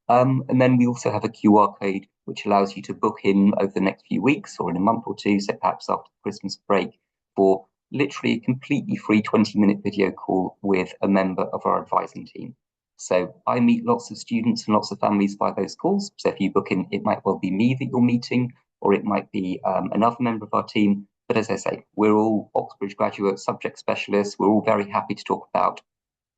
And then we also have a QR code which allows you to book in over the next few weeks or in a month or two, so perhaps after the Christmas break, for literally a completely free 20-minute video call with a member of our advising team. So I meet lots of students and lots of families by those calls. So if you book in, it might well be me that you're meeting, or it might be another member of our team. But as I say, we're all Oxbridge graduate subject specialists. We're all very happy to talk about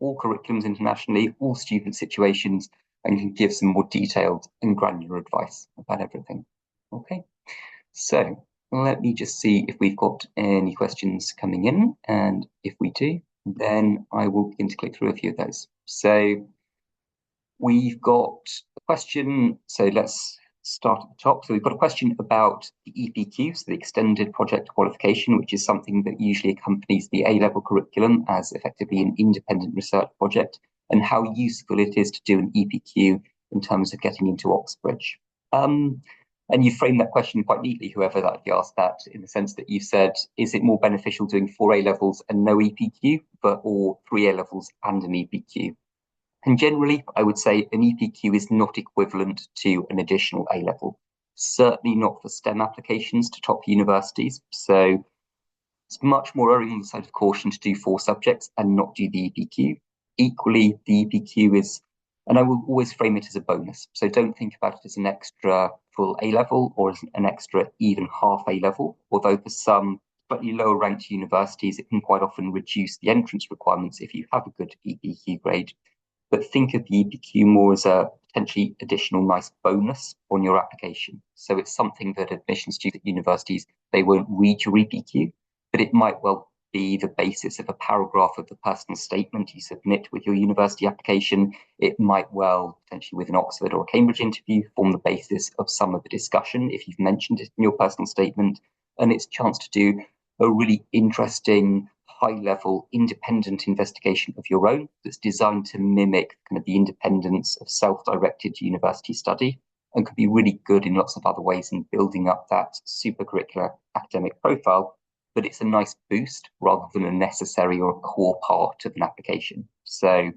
all curriculums internationally, all student situations, and can give some more detailed and granular advice about everything. Okay, so let me just see if we've got any questions coming in, and if we do, then I will begin to click through a few of those. So we've got a question, so let's start at the top. So we've got a question about the EPQ, so the Extended Project Qualification, which is something that usually accompanies the A-level curriculum as effectively an independent research project, and how useful it is to do an EPQ in terms of getting into Oxbridge. And you framed that question quite neatly, whoever that asked that, in the sense that you said, is it more beneficial doing 4 A levels and no EPQ, or 3 A levels and an EPQ? And generally, I would say an EPQ is not equivalent to an additional A level, certainly not for STEM applications to top universities. So it's much more erring on the side of caution to do 4 subjects and not do the EPQ. Equally, the EPQ is, and I will always frame it as a bonus. So don't think about it as an extra full A level or as an extra even half A level, although for some slightly lower ranked universities, it can quite often reduce the entrance requirements if you have a good EPQ grade. But think of the EPQ more as a potentially additional nice bonus on your application. So it's something that admission students at universities, they won't read your EPQ, but it might well be the basis of a paragraph of the personal statement you submit with your university application. It might well, potentially with an Oxford or a Cambridge interview, form the basis of some of the discussion if you've mentioned it in your personal statement. And it's a chance to do a really interesting, high-level, independent investigation of your own that's designed to mimic kind of the independence of self-directed university study, and could be really good in lots of other ways in building up that supercurricular academic profile. But it's a nice boost rather than a necessary or a core part of an application. So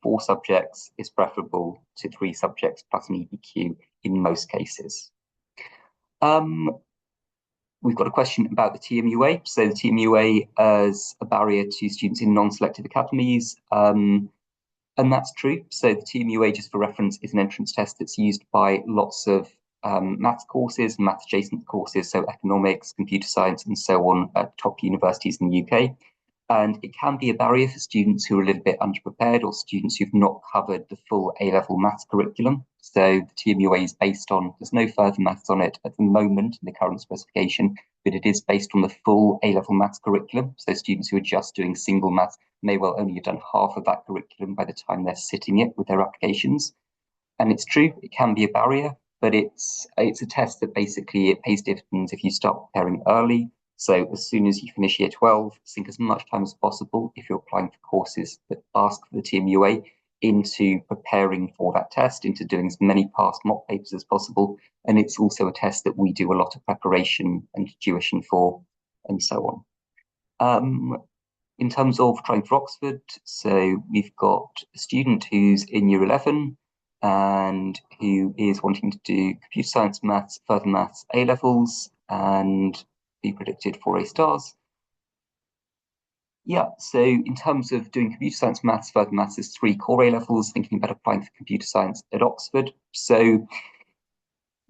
4 subjects is preferable to 3 subjects plus an EPQ in most cases. We've got a question about the TMUA. So the TMUA as a barrier to students in non-selective academies. And that's true. So the TMUA, just for reference, is an entrance test that's used by lots of maths courses, maths adjacent courses, so economics, computer science, and so on at top universities in the UK. And it can be a barrier for students who are a little bit underprepared or students who've not covered the full A-level maths curriculum. So the TMUA is based on, there's no further maths on it at the moment in the current specification, but it is based on the full A-level maths curriculum. So students who are just doing single maths may well only have done half of that curriculum by the time they're sitting it with their applications. And it's true, it can be a barrier, but it's a test that basically it pays dividends if you start preparing early. So as soon as you finish year 12, sink as much time as possible if you're applying for courses that ask for the TMUA into preparing for that test, into doing as many past mock papers as possible. And it's also a test that we do a lot of preparation and tuition for, and so on. In terms of trying for Oxford, so we've got a student who's in year 11 and who is wanting to do computer science, maths, further maths A levels and be predicted for A stars. Yeah, so in terms of doing computer science, maths, further maths, there's 3 core A levels, thinking about applying for computer science at Oxford. So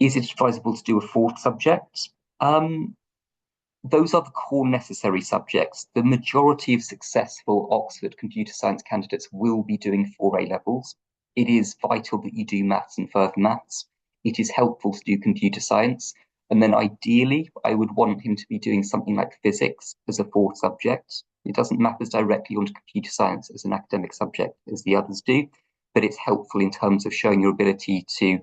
is it advisable to do a 4th subject? Those are the core necessary subjects. The majority of successful Oxford computer science candidates will be doing 4 A levels. It is vital that you do maths and further maths. It is helpful to do computer science. And then ideally, I would want him to be doing something like physics as a 4th subject. It doesn't map as directly onto computer science as an academic subject as the others do, but it's helpful in terms of showing your ability to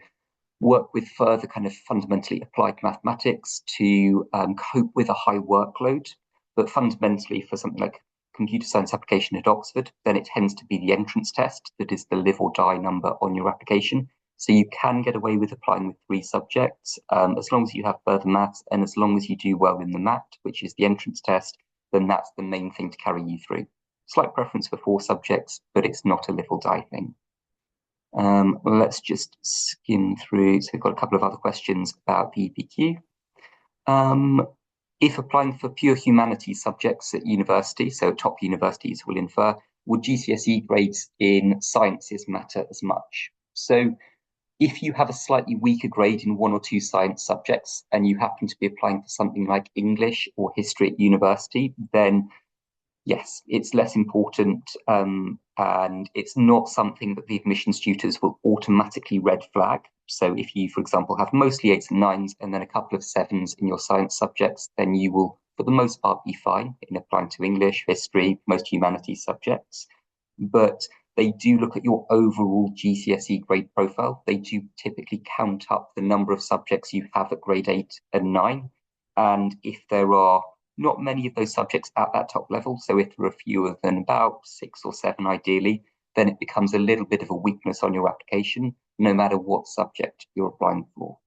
work with further kind of fundamentally applied mathematics to cope with a high workload. But fundamentally, for something like computer science application at Oxford, then it tends to be the entrance test that is the live or die number on your application. So you can get away with applying with 3 subjects, as long as you have further maths and as long as you do well in the MAT, which is the entrance test, then that's the main thing to carry you through. Slight preference for 4 subjects, but it's not a live or die thing. Let's just skim through. So we've got a couple of other questions about the EPQ. If applying for pure humanities subjects at university, so top universities will infer, would GCSE grades in sciences matter as much? So if you have a slightly weaker grade in 1 or 2 science subjects and you happen to be applying for something like English or history at university, then yes, it's less important, and it's not something that the admissions tutors will automatically red flag. So if you, for example, have mostly 8s and 9s and then a couple of 7s in your science subjects, then you will, for the most part, be fine in applying to English, history, most humanities subjects. But they do look at your overall GCSE grade profile. They do typically count up the number of subjects you have at grade 8 and 9. And if there are not many of those subjects at that top level, so if there are fewer than about 6 or 7 ideally, then it becomes a little bit of a weakness on your application, no matter what subject you're applying for.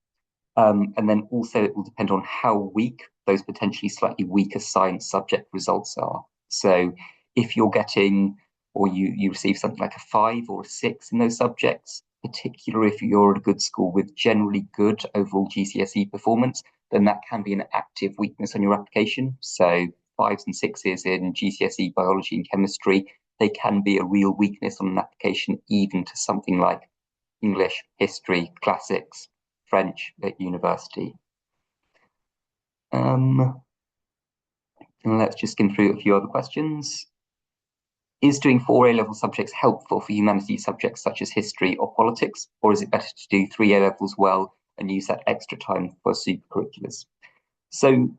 And then also it will depend on how weak those potentially slightly weaker science subject results are. So if you're getting, or you receive something like a 5 or a 6 in those subjects, particularly if you're at a good school with generally good overall GCSE performance, then that can be an active weakness on your application. So 5s and 6s in GCSE biology and chemistry, they can be a real weakness on an application, even to something like English, history, classics, French at university. And let's just skim through a few other questions. Is doing 4 A-level subjects helpful for humanities subjects such as history or politics, or is it better to do 3 A-levels well and use that extra time for supercurriculars? So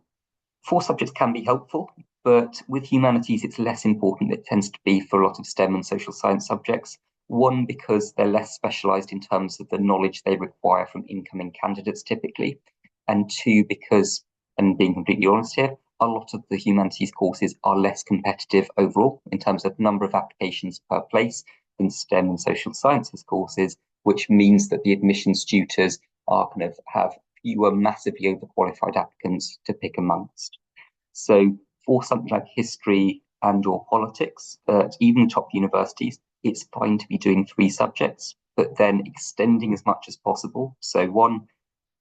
4 subjects can be helpful, but with humanities, it's less important. It tends to be for a lot of STEM and social science subjects. One, because they're less specialised in terms of the knowledge they require from incoming candidates typically. And 2, because, and being completely honest here, a lot of the humanities courses are less competitive overall in terms of number of applications per place than STEM and social sciences courses, which means that the admissions tutors are kind of have fewer massively overqualified applicants to pick amongst. So for something like history and or politics, at even top universities, it's fine to be doing 3 subjects, but then extending as much as possible. So one,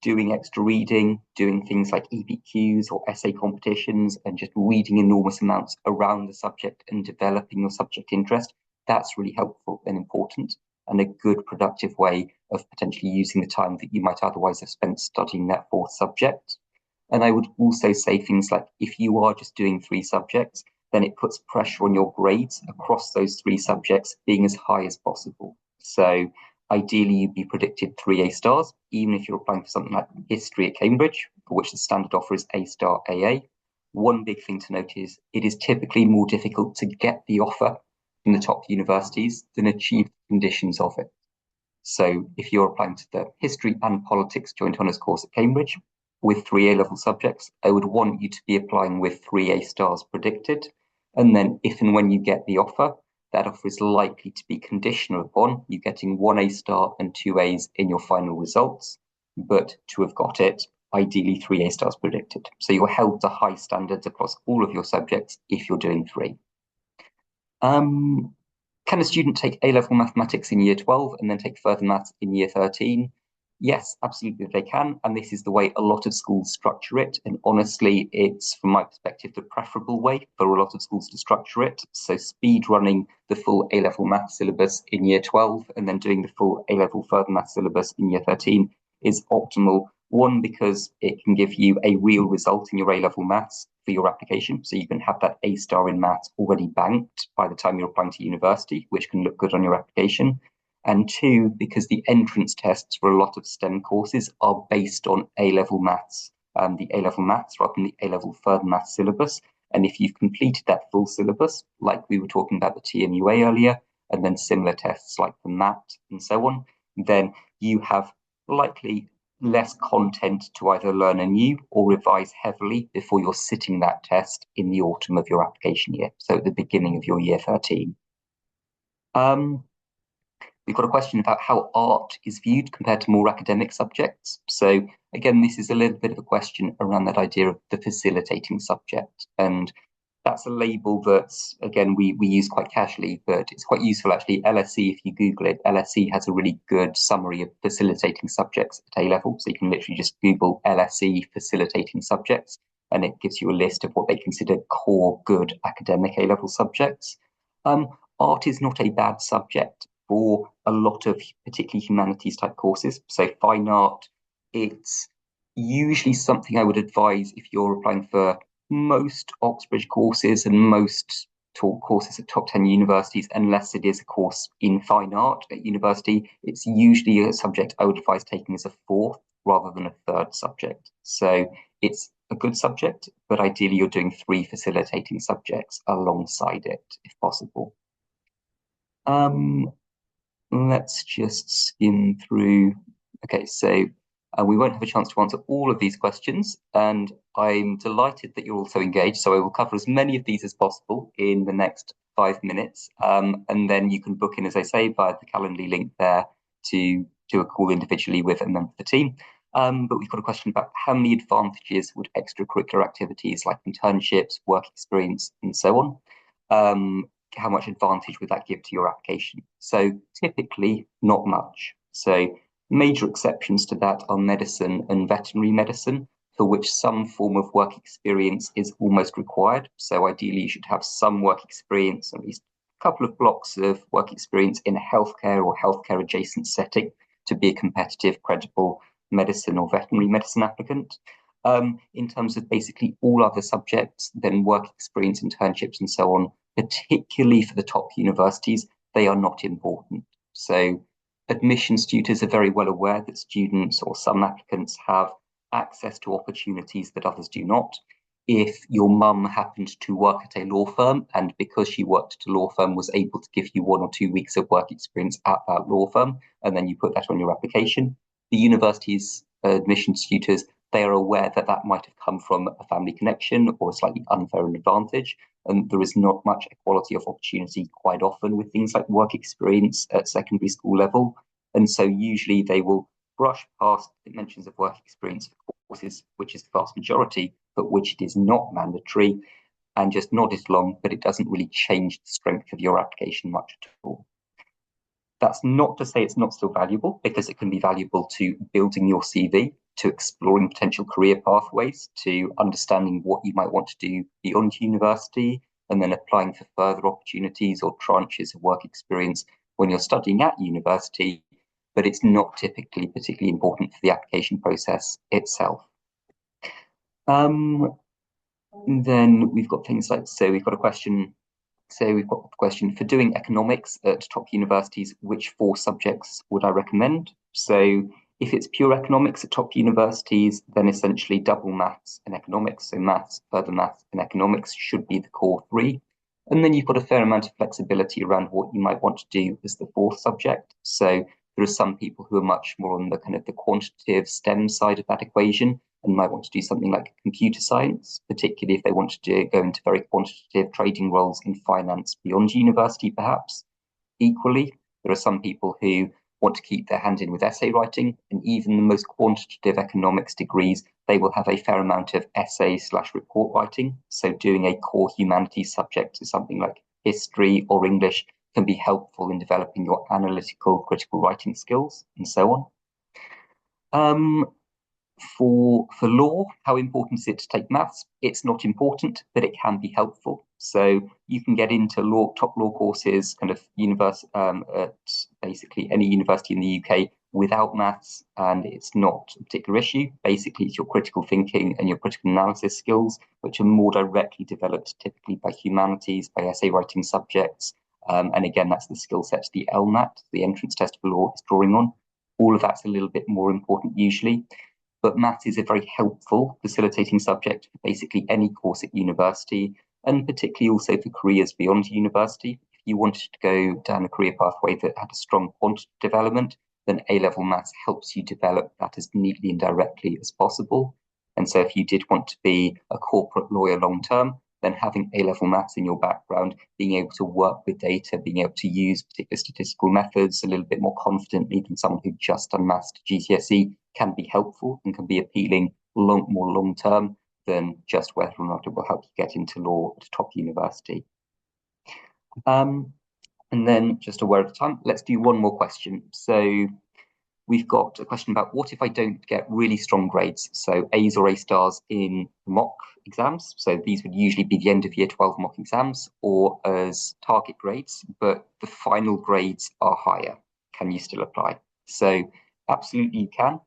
doing extra reading, doing things like EPQs or essay competitions, and just reading enormous amounts around the subject and developing your subject interest. That's really helpful and important, and a good productive way of potentially using the time that you might otherwise have spent studying that 4th subject. And I would also say things like, if you are just doing 3 subjects, then it puts pressure on your grades across those 3 subjects being as high as possible. So ideally, you'd be predicted 3 A stars, even if you're applying for something like history at Cambridge, for which the standard offer is A star AA. One big thing to note is it is typically more difficult to get the offer from the top universities than achieve the conditions of it. So if you're applying to the history and politics joint honours course at Cambridge with 3 A-level subjects, I would want you to be applying with 3 A stars predicted. And then if and when you get the offer, that offer is likely to be conditional upon you getting 1 A star and 2 A's in your final results. But to have got it, ideally 3 A stars predicted. So you're held to high standards across all of your subjects if you're doing 3. Can a student take A-level mathematics in year 12 and then take further maths in year 13? Yes, absolutely they can. And this is the way a lot of schools structure it. And honestly, it's, from my perspective, the preferable way for a lot of schools to structure it. So speed running the full A-level math syllabus in year 12 and then doing the full A-level further math syllabus in year 13 is optimal. One, because it can give you a real result in your A-level maths for your application. So you can have that A star in maths already banked by the time you're applying to university, which can look good on your application. And 2, because the entrance tests for a lot of STEM courses are based on A-level maths, the A-level maths rather than the A-level further maths syllabus. And if you've completed that full syllabus, like we were talking about the TMUA earlier, and then similar tests like the MAT and so on, then you have likely less content to either learn anew or revise heavily before you're sitting that test in the autumn of your application year, so at the beginning of your year 13. We've got a question about how art is viewed compared to more academic subjects. So again, this is a little bit of a question around that idea of the facilitating subject. And that's a label that's, again, we use quite casually, but it's quite useful actually. LSE, if you Google it, LSE has a really good summary of facilitating subjects at A-level. So you can literally just Google LSE facilitating subjects, and it gives you a list of what they consider core good academic A-level subjects. Art is not a bad subject for a lot of particularly humanities type courses. So fine art, it's usually something I would advise if you're applying for most Oxbridge courses and most courses at top 10 universities, unless it is a course in fine art at university. It's usually a subject I would advise taking as a 4th rather than a 3rd subject. So it's a good subject, but ideally you're doing 3 facilitating subjects alongside it if possible. Let's just skim through. Okay, so we won't have a chance to answer all of these questions, and I'm delighted that you're also engaged. So I will cover as many of these as possible in the next 5 minutes, and then you can book in, as I say, via the Calendly link there to a call individually with a member of the team. But we've got a question about how many advantages would extracurricular activities like internships, work experience, and so on, how much advantage would that give to your application? So typically not much. So major exceptions to that are medicine and veterinary medicine, for which some form of work experience is almost required. So ideally you should have some work experience, at least a couple of blocks of work experience in a healthcare or healthcare adjacent setting to be a competitive, credible medicine or veterinary medicine applicant. In terms of basically all other subjects, then work experience, internships, and so on, particularly for the top universities, they are not important. So admissions tutors are very well aware that students or some applicants have access to opportunities that others do not. If your mum happened to work at a law firm, and because she worked at a law firm was able to give you 1 or 2 weeks of work experience at that law firm, and then you put that on your application, the university's admissions tutors, they are aware that that might have come from a family connection or a slightly unfair advantage. And there is not much equality of opportunity quite often with things like work experience at secondary school level. And so usually they will brush past the mentions of work experience for courses, which is the vast majority, but which it is not mandatory, and just nod it along, but it doesn't really change the strength of your application much at all. That's not to say it's not still valuable, because it can be valuable to building your CV, to exploring potential career pathways, to understanding what you might want to do beyond university, and then applying for further opportunities or tranches of work experience when you're studying at university, but it's not typically particularly important for the application process itself. Then we've got things like, so we've got a question. So we've got the question, for doing economics at top universities, which 4 subjects would I recommend? So if it's pure economics at top universities, then essentially double maths and economics. So maths, further maths, and economics should be the core 3. And then you've got a fair amount of flexibility around what you might want to do as the 4th subject. So there are some people who are much more on the kind of the quantitative STEM side of that equation and might want to do something like computer science, particularly if they want to go into very quantitative trading roles in finance beyond university, perhaps. Equally, there are some people who want to keep their hand in with essay writing, and even the most quantitative economics degrees, they will have a fair amount of essay/report writing. So doing a core humanities subject, something like history or English, can be helpful in developing your analytical critical writing skills and so on. For law, how important is it to take maths? It's not important, but it can be helpful. So you can get into top law courses, kind of at basically any university in the UK without maths, and it's not a particular issue. Basically, it's your critical thinking and your critical analysis skills, which are more directly developed typically by humanities, by essay writing subjects. And again, that's the skill set the LNAT, the entrance test for law, is drawing on. All of that's a little bit more important usually. But maths is a very helpful facilitating subject for basically any course at university, and particularly also for careers beyond university. If you wanted to go down a career pathway that had a strong quantitative element, then A-level maths helps you develop that as neatly and directly as possible. And so if you did want to be a corporate lawyer long term, then having A-level maths in your background, being able to work with data, being able to use particular statistical methods a little bit more confidently than someone who just done maths to GCSE can be helpful and can be appealing more long term than just whether or not it will help you get into law at a top university. And then just a word at a time, let's do one more question. So we've got a question about what if I don't get really strong grades? So A's or A stars in mock exams. So these would usually be the end of year 12 mock exams, or as target grades, but the final grades are higher. Can you still apply? So absolutely you can.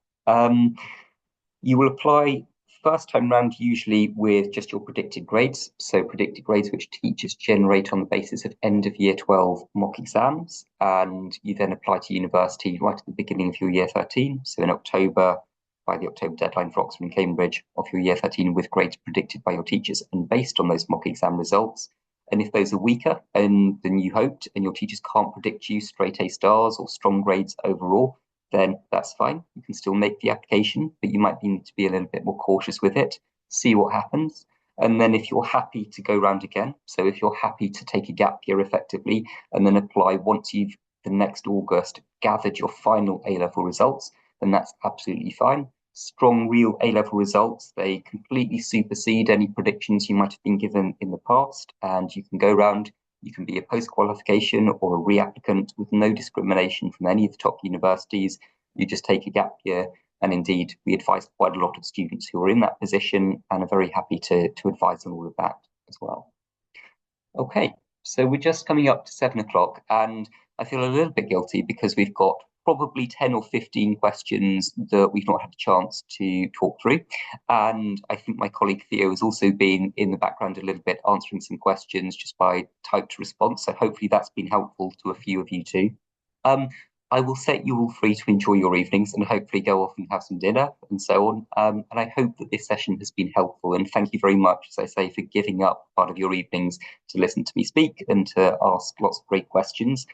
You will apply first time round usually with just your predicted grades. So predicted grades which teachers generate on the basis of end of year 12 mock exams, and you then apply to university right at the beginning of your year 13. So in October, by the October deadline for Oxford and Cambridge, of your year 13 with grades predicted by your teachers and based on those mock exam results. And if those are weaker than you hoped and your teachers can't predict you straight A stars or strong grades overall, then that's fine. You can still make the application, but you might need to be a little bit more cautious with it, see what happens. And then if you're happy to go round again, so if you're happy to take a gap year effectively and then apply once you've the next August gathered your final A-level results, then that's absolutely fine. strong real A-level results. They completely supersede any predictions you might have been given in the past, and you can go around, you can be a post-qualification or a re-applicant with no discrimination from any of the top universities. You just take a gap year, and indeed we advise quite a lot of students who are in that position and are very happy to advise on all of that as well. Okay, so we're just coming up to 7 o'clock, and I feel a little bit guilty because we've got probably 10 or 15 questions that we've not had a chance to talk through. And I think my colleague Theo has also been in the background a little bit answering some questions just by typed response. So hopefully that's been helpful to a few of you too. I will set you all free to enjoy your evenings and hopefully go off and have some dinner and so on. And I hope that this session has been helpful. And thank you very much, as I say, for giving up part of your evenings to listen to me speak and to ask lots of great questions.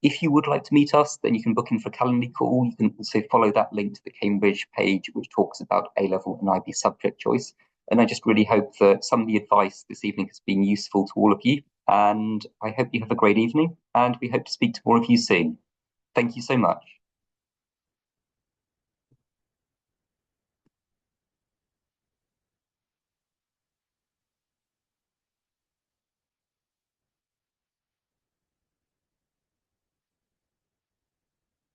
If you would like to meet us, then you can book in for a Calendly call. You can also follow that link to the Cambridge page, which talks about A-level and IB subject choice. And I just really hope that some of the advice this evening has been useful to all of you. And I hope you have a great evening, and we hope to speak to more of you soon. Thank you so much.